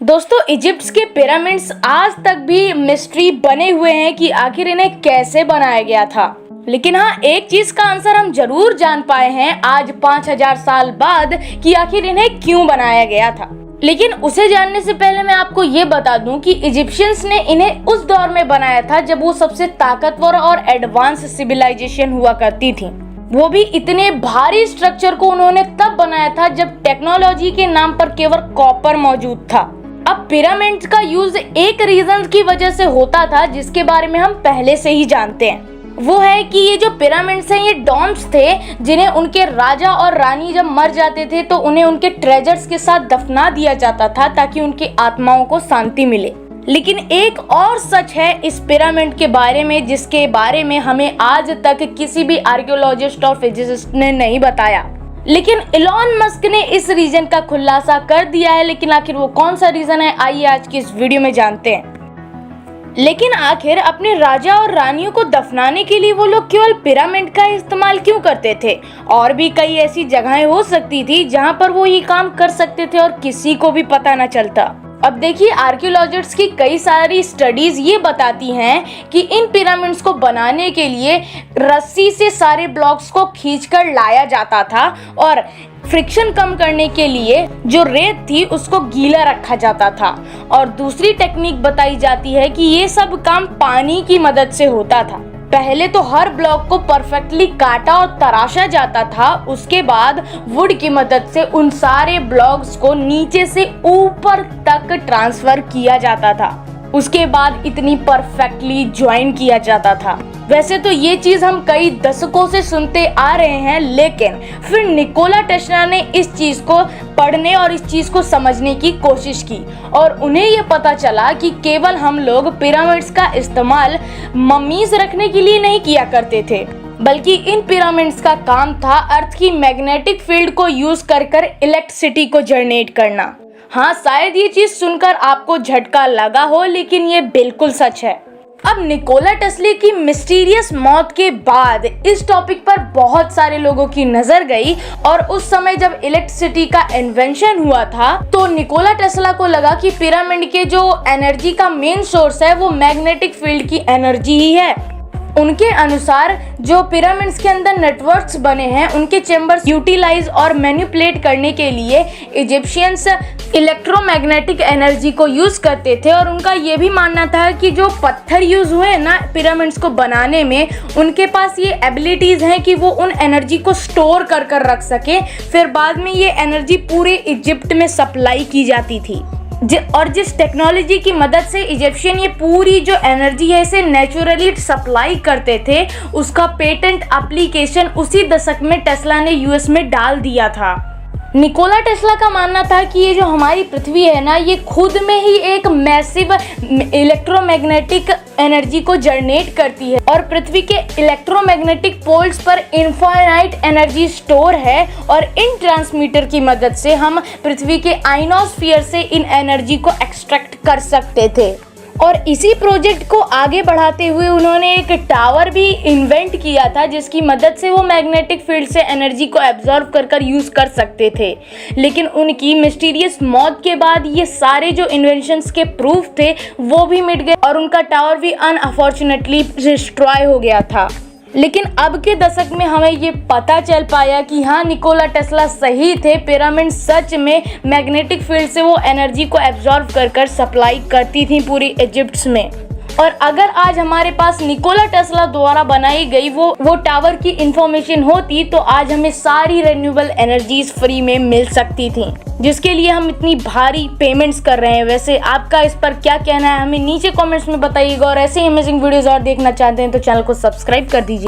दोस्तों, इजिप्ट के पिरामिड्स आज तक भी मिस्ट्री बने हुए हैं कि आखिर इन्हें कैसे बनाया गया था। लेकिन हाँ, एक चीज का आंसर हम जरूर जान पाए हैं आज 5000 साल बाद कि आखिर इन्हें क्यों बनाया गया था। लेकिन उसे जानने से पहले मैं आपको ये बता दूं कि इजिप्शियंस ने इन्हें उस दौर में बनाया था जब वो सबसे ताकतवर और एडवांस सिविलाइजेशन हुआ करती थी। वो भी इतने भारी स्ट्रक्चर को उन्होंने तब बनाया था जब टेक्नोलॉजी के नाम पर केवल कॉपर मौजूद था। अब पिरामिड्स का यूज एक रीजन की वजह से होता था जिसके बारे में हम पहले से ही जानते हैं। वो है कि ये जो पिरामिड्स हैं ये डॉम्स थे जिन्हें उनके राजा और रानी जब मर जाते थे तो उन्हें उनके ट्रेजर्स के साथ दफना दिया जाता था ताकि उनकी आत्माओं को शांति मिले। लेकिन एक और सच है इस पिरामिड के बारे में जिसके बारे में हमें आज तक किसी भी आर्कियोलॉजिस्ट और फिजिसिस्ट ने नहीं बताया। लेकिन इलॉन मस्क ने इस रीजन का खुलासा कर दिया है। लेकिन आखिर वो कौन सा रीजन है, आइए आज की इस वीडियो में जानते हैं। लेकिन आखिर अपने राजा और रानियों को दफनाने के लिए वो लोग केवल पिरामिड का इस्तेमाल क्यों करते थे? और भी कई ऐसी जगहें हो सकती थी जहां पर वो ये काम कर सकते थे और किसी को भी पता न चलता। अब देखिए, आर्कियोलॉजिस्ट्स की कई सारी स्टडीज ये बताती हैं कि इन पिरामिड्स को बनाने के लिए रस्सी से सारे ब्लॉक्स को खींचकर लाया जाता था और फ्रिक्शन कम करने के लिए जो रेत थी उसको गीला रखा जाता था। और दूसरी टेक्निक बताई जाती है कि ये सब काम पानी की मदद से होता था। पहले तो हर ब्लॉक को परफेक्टली काटा और तराशा जाता था, उसके बाद वुड की मदद से उन सारे ब्लॉक्स को नीचे से ऊपर तक ट्रांसफर किया जाता था। उसके बाद इतनी परफेक्टली ज्वाइन किया जाता था। वैसे तो ये चीज हम कई दशकों से सुनते आ रहे हैं, लेकिन फिर निकोला टेस्ला ने इस चीज को पढ़ने और इस चीज को समझने की कोशिश की और उन्हें ये पता चला कि केवल हम लोग पिरामिड्स का इस्तेमाल मम्मीज रखने के लिए नहीं किया करते थे, बल्कि इन पिरामिड्स का काम था अर्थ की मैग्नेटिक फील्ड को यूज कर इलेक्ट्रिसिटी को जनरेट करना। हाँ, शायद ये चीज सुनकर आपको झटका लगा हो, लेकिन ये बिल्कुल सच है। अब निकोला टेस्ला की मिस्टीरियस मौत के बाद इस टॉपिक पर बहुत सारे लोगों की नजर गई और उस समय जब इलेक्ट्रिसिटी का इन्वेंशन हुआ था तो निकोला टेस्ला को लगा कि पिरामिड के जो एनर्जी का मेन सोर्स है वो मैग्नेटिक फील्ड की एनर्जी ही है। उनके अनुसार जो पिरामिड्स के अंदर नेटवर्क्स बने हैं उनके चेंबर्स यूटिलाइज और मैनिपुलेट करने के लिए इजिप्शियंस इलेक्ट्रोमैग्नेटिक एनर्जी को यूज करते थे। और उनका ये भी मानना था कि जो पत्थर यूज हुए ना पिरामिड्स को बनाने में, उनके पास ये एबिलिटीज हैं कि वो उन एनर्जी को स्टोर कर रख सके, फिर बाद में ये एनर्जी पूरे इजिप्ट में सप्लाई की जाती थी। और जिस टेक्नोलॉजी की मदद से इजिप्शियन ये पूरी जो एनर्जी है इसे नेचुरली सप्लाई करते थे, उसका पेटेंट एप्लीकेशन उसी दशक में टेस्ला ने यूएस में डाल दिया था। निकोला टेस्ला का मानना था कि ये जो हमारी पृथ्वी है ना, ये खुद में ही एक मैसिव इलेक्ट्रोमैग्नेटिक एनर्जी को जनरेट करती है और पृथ्वी के इलेक्ट्रोमैग्नेटिक पोल्स पर इनफाइनाइट एनर्जी स्टोर है और इन ट्रांसमीटर की मदद से हम पृथ्वी के आइनोस्फीयर से इन एनर्जी को एक्सट्रैक्ट कर सकते थे। और इसी प्रोजेक्ट को आगे बढ़ाते हुए उन्होंने एक टावर भी इन्वेंट किया था जिसकी मदद से वो मैग्नेटिक फील्ड से एनर्जी को एब्जॉर्ब कर यूज कर सकते थे। लेकिन उनकी मिस्टीरियस मौत के बाद ये सारे जो इन्वेंशंस के प्रूफ थे वो भी मिट गए और उनका टावर भी अनफॉर्चुनेटली डिस्ट्रॉय हो गया था। लेकिन अब के दशक में हमें ये पता चल पाया कि हाँ, निकोला टेस्ला सही थे। पिरामिड सच में मैग्नेटिक फील्ड से वो एनर्जी को एब्जॉर्ब कर सप्लाई करती थी पूरी इजिप्ट में। और अगर आज हमारे पास निकोला टेस्ला द्वारा बनाई गई वो टावर की इंफॉर्मेशन होती तो आज हमें सारी रिन्यूएबल एनर्जीज फ्री में मिल सकती थी, जिसके लिए हम इतनी भारी पेमेंट्स कर रहे हैं। वैसे आपका इस पर क्या कहना है हमें नीचे कमेंट्स में बताइएगा और ऐसे ही अमेजिंग वीडियोस और देखना चाहते हैं तो चैनल को सब्सक्राइब कर दीजिए।